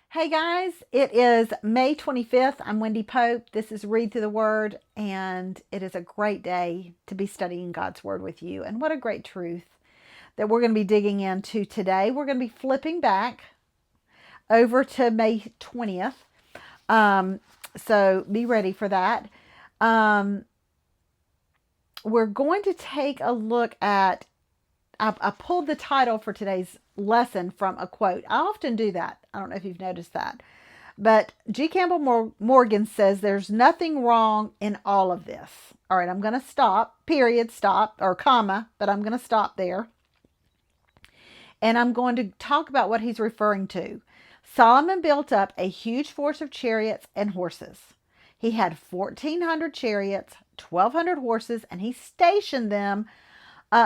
Hey guys, it is May 25th. I'm Wendy Pope. This is Read Through the Word, and it is a great day to be studying God's Word with you. And what a great truth that we're going to be digging into today. We're going to be flipping back over to May 20th. So be ready for that. We're going to take a look at, I pulled the title for today's lesson from a quote. I often do that. I don't know if you've noticed that. But G. Campbell Morgan says there's nothing wrong in all of this. All right, I'm going to stop, period, stop, or comma, but I'm going to stop there. And I'm going to talk about what he's referring to. Solomon built up a huge force of chariots and horses. He had 1,400 chariots, 1,200 horses, and he stationed them,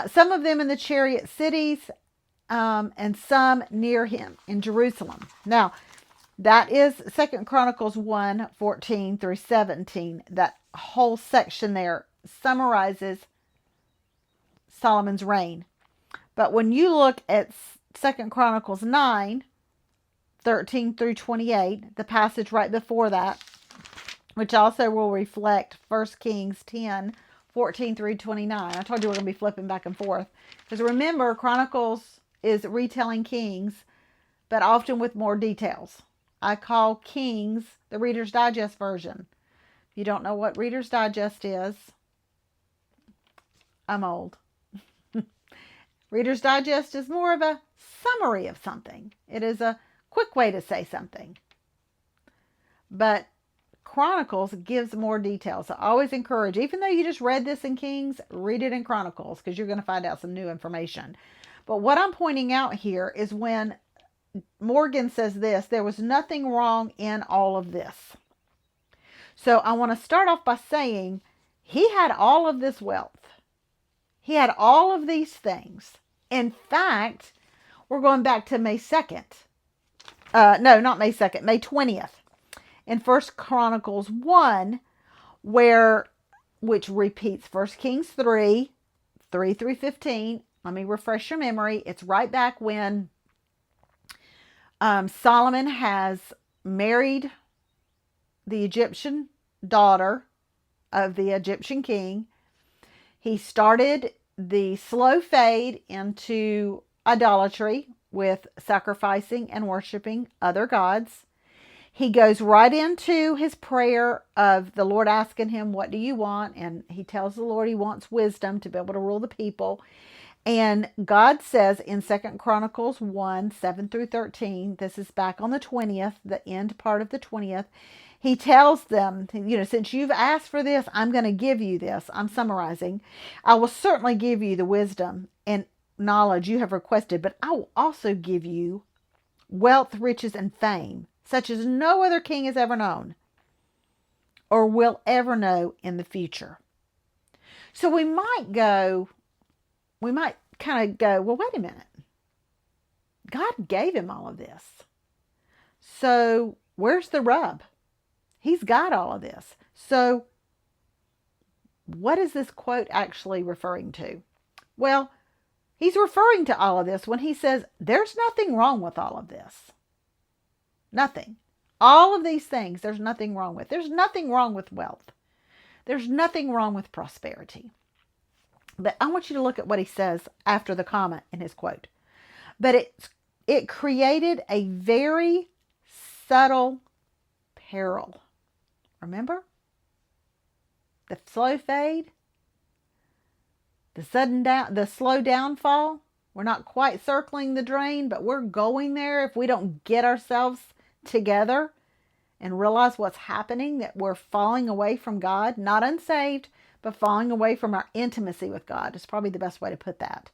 some of them in the chariot cities, and some near him in Jerusalem. Now, that is 2 Chronicles 1, 14 through 17. That whole section there summarizes Solomon's reign. But when you look at 2 Chronicles 9, 13 through 28, the passage right before that, which also will reflect 1 Kings 10, 14 through 29. I told you we're going to be flipping back and forth. Because remember, Chronicles is retelling Kings, but often with more details. I call Kings the Reader's Digest version. If you don't know what Reader's Digest is, I'm old. Reader's Digest is more of a summary of something. It is a quick way to say something. But Chronicles gives more details. I always encourage, even though you just read this in Kings, read it in Chronicles because you're going to find out some new information. But what I'm pointing out here is when Morgan says this, there was nothing wrong in all of this. So I want to start off by saying he had all of this wealth. He had all of these things. In fact, we're going back to May 2nd. No, not May 2nd, May 20th. In 1 Chronicles 1, which repeats 1 Kings 3 through 15. Let me refresh your memory. It's right back when Solomon has married the Egyptian daughter of the Egyptian king. He started the slow fade into idolatry with sacrificing and worshiping other gods. He goes right into his prayer of the Lord asking him, what do you want? And he tells the Lord he wants wisdom to be able to rule the people. And God says in 2 Chronicles 1, 7 through 13, this is back on the 20th, the end part of the 20th. He tells them, since you've asked for this, I'm going to give you this. I'm summarizing. I will certainly give you the wisdom and knowledge you have requested, but I will also give you wealth, riches, and fame, such as no other king has ever known or will ever know in the future. So we might kind of go, well, wait a minute. God gave him all of this. So where's the rub? He's got all of this. So what is this quote actually referring to? Well, he's referring to all of this when he says there's nothing wrong with all of this. Nothing. All of these things, there's nothing wrong with. There's nothing wrong with wealth. There's nothing wrong with prosperity. But I want you to look at what he says after the comma in his quote. But it created a very subtle peril. Remember? The slow fade? The slow downfall? We're not quite circling the drain, but we're going there if we don't get ourselves together and realize what's happening, that we're falling away from God, not unsaved, but falling away from our intimacy with God is probably the best way to put that.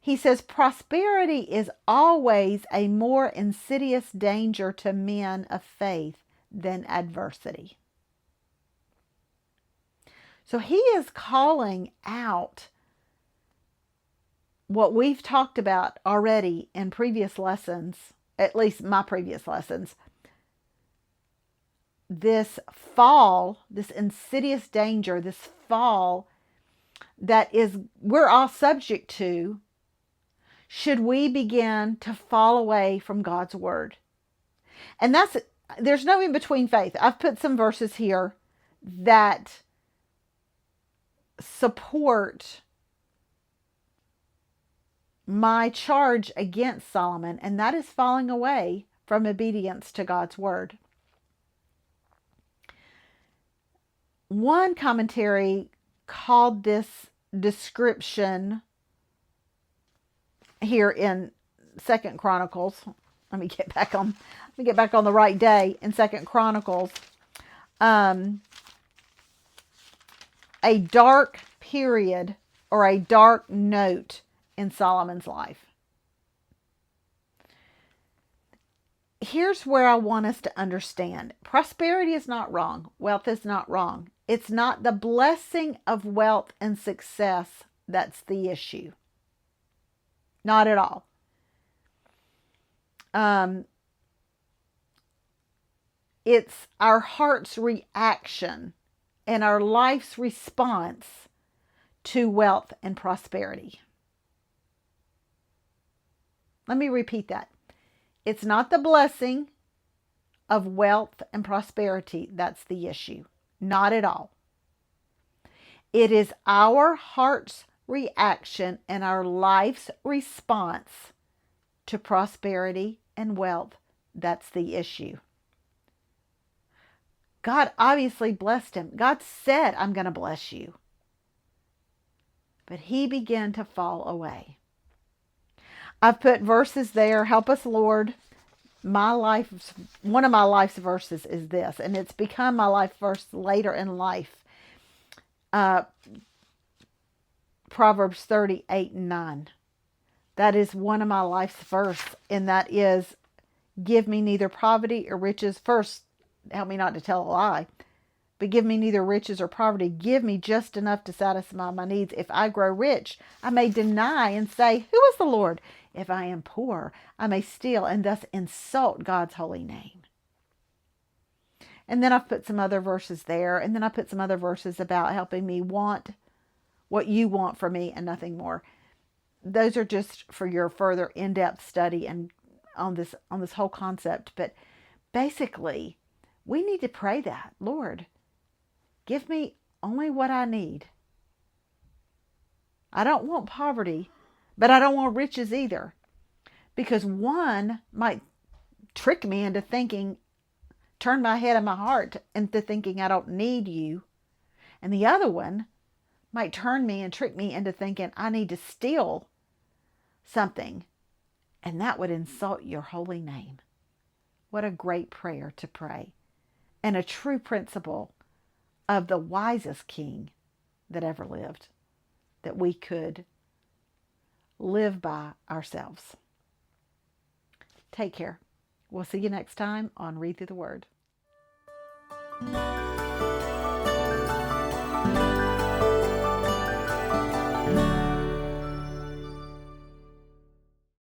He says prosperity is always a more insidious danger to men of faith than adversity. So he is calling out what we've talked about already in previous lessons, at least my previous lessons. This fall, this insidious danger, this fall that is we're all subject to should we begin to fall away from God's word. And there's no in between faith. I've put some verses here that support my charge against Solomon, and that is falling away from obedience to God's word. One commentary called this description here in Second Chronicles. Let me get back on the right day in Second Chronicles. A dark period or a dark note in Solomon's life. Here's where I want us to understand. Prosperity is not wrong. Wealth is not wrong. It's not the blessing of wealth and success that's the issue. Not at all. It's our heart's reaction and our life's response to wealth and prosperity. Let me repeat that. It's not the blessing of wealth and prosperity that's the issue. Not at all. It is our heart's reaction and our life's response to prosperity and wealth that's the issue. God obviously blessed him. God said, I'm going to bless you. But he began to fall away. I've put verses there. Help us, Lord. One of my life's verses is this, and it's become my life verse later in life. Proverbs 38:9. That is one of my life's verse, and that is, give me neither poverty or riches. First, help me not to tell a lie, but give me neither riches or poverty. Give me just enough to satisfy my needs. If I grow rich, I may deny and say, who is the Lord? If I am poor, I may steal and thus insult God's holy name. And then I've put some other verses there. And then I put some other verses about helping me want what you want for me and nothing more. Those are just for your further in-depth study and on this whole concept. But basically, we need to pray that, Lord, give me only what I need. I don't want poverty, but I don't want riches either. Because one might trick me into thinking, turn my head and my heart into thinking I don't need you. And the other one might turn me and trick me into thinking I need to steal something. And that would insult your holy name. What a great prayer to pray. And a true principle of the wisest king that ever lived, that we could live by ourselves. Take care. We'll see you next time on Read Through the Word.